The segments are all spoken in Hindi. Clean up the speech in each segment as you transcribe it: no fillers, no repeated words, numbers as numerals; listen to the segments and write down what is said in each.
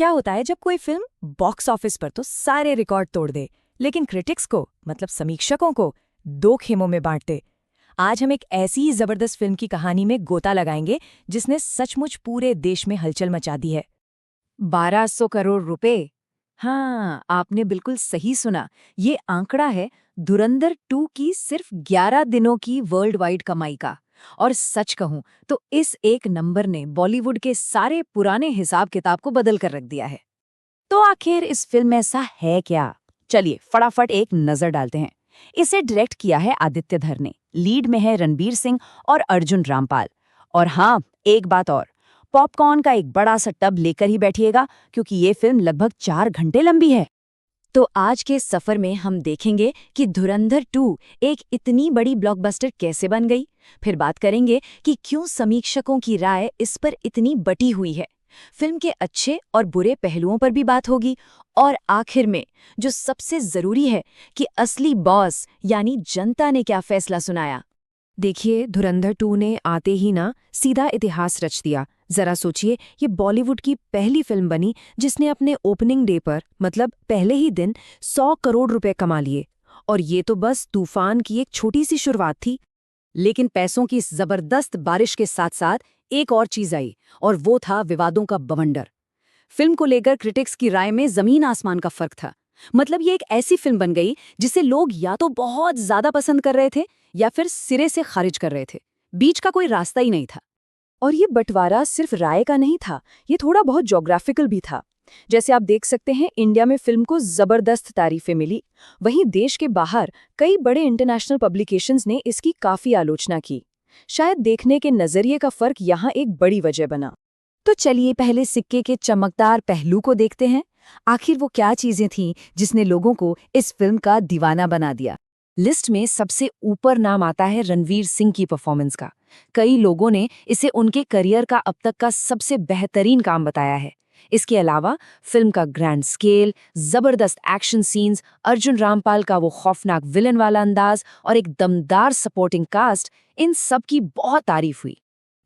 क्या होता है जब कोई फिल्म बॉक्स ऑफिस पर तो सारे रिकॉर्ड तोड़ दे, लेकिन क्रिटिक्स को मतलब समीक्षकों को दो खेमों में बांट दे। आज हम एक ऐसी ही जबरदस्त फिल्म की कहानी में गोता लगाएंगे जिसने सचमुच पूरे देश में हलचल मचा दी है। 1200 करोड़ रुपए। हाँ, आपने बिल्कुल सही सुना। ये आंकड़ा है धुरंधर 2 की सिर्फ 11 दिनों की वर्ल्ड वाइड कमाई का। और सच कहूं तो इस एक नंबर ने बॉलीवुड के सारे पुराने हिसाब किताब को बदल कर रख दिया है। तो आखिर इस फिल्म में ऐसा है क्या? चलिए फटाफट एक नजर डालते हैं। इसे डायरेक्ट किया है आदित्य धर ने, लीड में है रणबीर सिंह और अर्जुन रामपाल। और हाँ, एक बात और, पॉपकॉर्न का एक बड़ा सा टब लेकर ही बैठिएगा क्योंकि ये फिल्म लगभग 4 घंटे लंबी है। तो आज के सफर में हम देखेंगे कि धुरंधर 2 एक इतनी बड़ी ब्लॉकबस्टर कैसे बन गई। फिर बात करेंगे कि क्यों समीक्षकों की राय इस पर इतनी बटी हुई है। फिल्म के अच्छे और बुरे पहलुओं पर भी बात होगी। और आखिर में जो सबसे जरूरी है कि असली बॉस यानी जनता ने क्या फैसला सुनाया। देखिए, धुरंधर 2 ने आते ही ना सीधा इतिहास रच दिया। जरा सोचिए, ये बॉलीवुड की पहली फिल्म बनी जिसने अपने ओपनिंग डे पर मतलब पहले ही दिन 100 करोड़ रुपए कमा लिए। और ये तो बस तूफान की एक छोटी सी शुरुआत थी। लेकिन पैसों की इस जबरदस्त बारिश के साथ साथ एक और चीज आई, और वो था विवादों का बवंडर। फिल्म को लेकर क्रिटिक्स की राय में जमीन आसमान का फर्क था। मतलब ये एक ऐसी फिल्म बन गई जिसे लोग या तो बहुत ज्यादा पसंद कर रहे थे या फिर सिरे से खारिज कर रहे थे। बीच का कोई रास्ता ही नहीं था। और ये बंटवारा सिर्फ राय का नहीं था, ये थोड़ा बहुत ज्योग्राफिकल भी था। जैसे आप देख सकते हैं, इंडिया में फिल्म को जबरदस्त तारीफें मिली। वहीं देश के बाहर कई बड़े इंटरनेशनल पब्लिकेशंस ने इसकी काफी आलोचना की। शायद देखने के नजरिए का फर्क यहाँ एक बड़ी वजह बना। तो चलिए पहले सिक्के के चमकदार पहलू को देखते हैं। आखिर वो क्या चीजें थीं जिसने लोगों को इस फिल्म का दीवाना बना दिया। लिस्ट में सबसे ऊपर नाम आता है रणवीर सिंह की परफॉर्मेंस का। कई लोगों ने इसे उनके करियर का अब तक का सबसे बेहतरीन काम बताया है। इसके अलावा फिल्म का ग्रैंड स्केल, जबरदस्त एक्शन सीन्स, अर्जुन रामपाल का वो खौफनाक विलन वाला अंदाज और एक दमदार सपोर्टिंग कास्ट, इन सब की बहुत तारीफ हुई।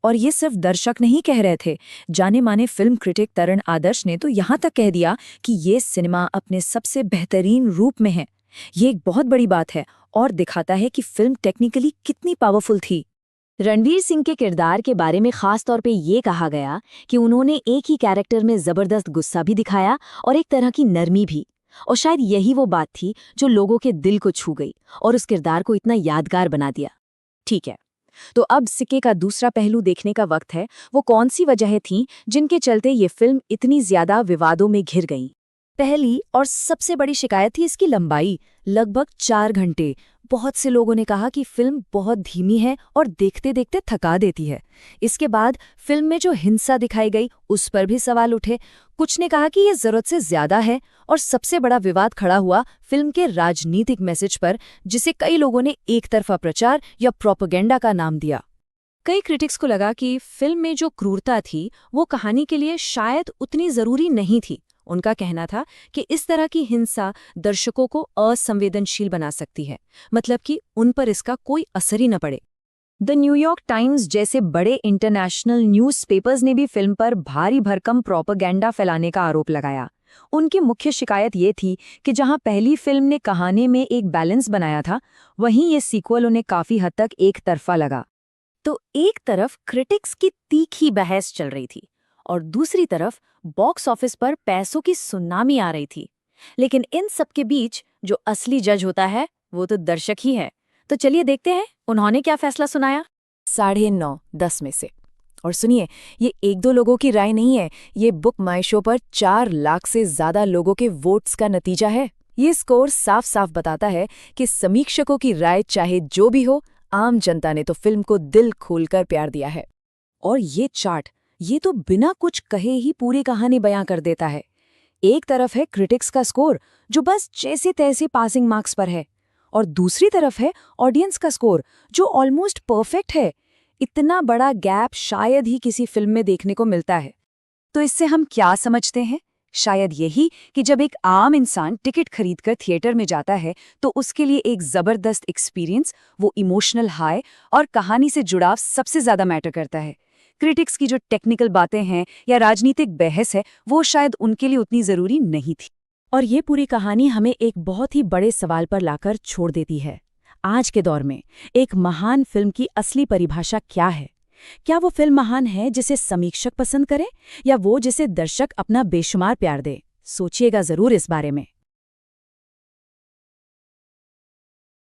और ये सिर्फ दर्शक नहीं कह रहे थे, जाने माने फिल्म क्रिटिक तरण आदर्श ने तो यहाँ तक कह दिया कि ये सिनेमा अपने सबसे बेहतरीन रूप में है। ये एक बहुत बड़ी बात है और दिखाता है कि फिल्म टेक्निकली कितनी पावरफुल थी। रणवीर सिंह के किरदार के बारे में खास तौर पे ये कहा गया कि उन्होंने एक ही कैरेक्टर में जबरदस्त गुस्सा भी दिखाया और एक तरह की नरमी भी। और शायद यही वो बात थी जो लोगों के दिल को छू गई और उस किरदार को इतना यादगार बना दिया। ठीक है, तो अब सिक्के का दूसरा पहलू देखने का वक्त है। वो कौन सी वजहें थीं जिनके चलते ये फिल्म इतनी ज्यादा विवादों में घिर गई। पहली और सबसे बड़ी शिकायत थी इसकी लंबाई, लगभग 4 घंटे। बहुत से लोगों ने कहा कि फिल्म बहुत धीमी है और देखते देखते थका देती है। इसके बाद फिल्म में जो हिंसा दिखाई गई उस पर भी सवाल उठे। कुछ ने कहा कि ये जरूरत से ज्यादा है। और सबसे बड़ा विवाद खड़ा हुआ फिल्म के राजनीतिक मैसेज पर, जिसे कई लोगों ने एक तरफा प्रचार या प्रोपेगेंडा का नाम दिया। कई क्रिटिक्स को लगा कि फिल्म में जो क्रूरता थी वो कहानी के लिए शायद उतनी जरूरी नहीं थी। उनका कहना था कि इस तरह की हिंसा दर्शकों को असंवेदनशील बना सकती है, मतलब कि उन पर इसका कोई असर ही न पड़े। द न्यूयॉर्क टाइम्स जैसे बड़े इंटरनेशनल न्यूज़पेपर्स ने भी फिल्म पर भारी भरकम प्रोपेगेंडा फैलाने का आरोप लगाया। उनकी मुख्य शिकायत ये थी कि जहां पहली फिल्म ने कहानी में एक बैलेंस बनाया था, वहीं ये सीक्वल उन्हें काफी हद तक एक तरफा लगा। तो एक तरफ क्रिटिक्स की तीखी बहस चल रही थी और दूसरी तरफ बॉक्स ऑफिस पर पैसों की सुनामी आ रही थी। लेकिन इन सब के बीच जो असली जज होता है वो तो दर्शक ही है। तो चलिए देखते हैं उन्होंने क्या फैसला सुनाया। 9.5/10 में से। और सुनिए, ये एक दो लोगों की राय नहीं है, ये बुक माई शो पर 4 लाख से ज्यादा लोगों के वोट्स का नतीजा है। ये स्कोर साफ साफ बताता है कि समीक्षकों की राय चाहे जो भी हो, आम जनता ने तो फिल्म को दिल खोलकर प्यार दिया है। और ये चार्ट, ये तो बिना कुछ कहे ही पूरी कहानी बयां कर देता है। एक तरफ है क्रिटिक्स का स्कोर जो बस जैसे तैसे पासिंग मार्क्स पर है, और दूसरी तरफ है ऑडियंस का स्कोर जो ऑलमोस्ट परफेक्ट है। इतना बड़ा गैप शायद ही किसी फिल्म में देखने को मिलता है। तो इससे हम क्या समझते हैं? शायद यही कि जब एक आम इंसान टिकट खरीदकर थिएटर में जाता है तो उसके लिए एक जबरदस्त एक्सपीरियंस, वो इमोशनल हाई और कहानी से जुड़ाव सबसे ज्यादा मैटर करता है। क्रिटिक्स की जो टेक्निकल बातें हैं या राजनीतिक बहस है वो शायद उनके लिए उतनी ज़रूरी नहीं थी। और ये पूरी कहानी हमें एक बहुत ही बड़े सवाल पर लाकर छोड़ देती है। आज के दौर में एक महान फिल्म की असली परिभाषा क्या है? क्या वो फिल्म महान है जिसे समीक्षक पसंद करें, या वो जिसे दर्शक अपना बेशुमार प्यार दे? सोचिएगा ज़रूर इस बारे में।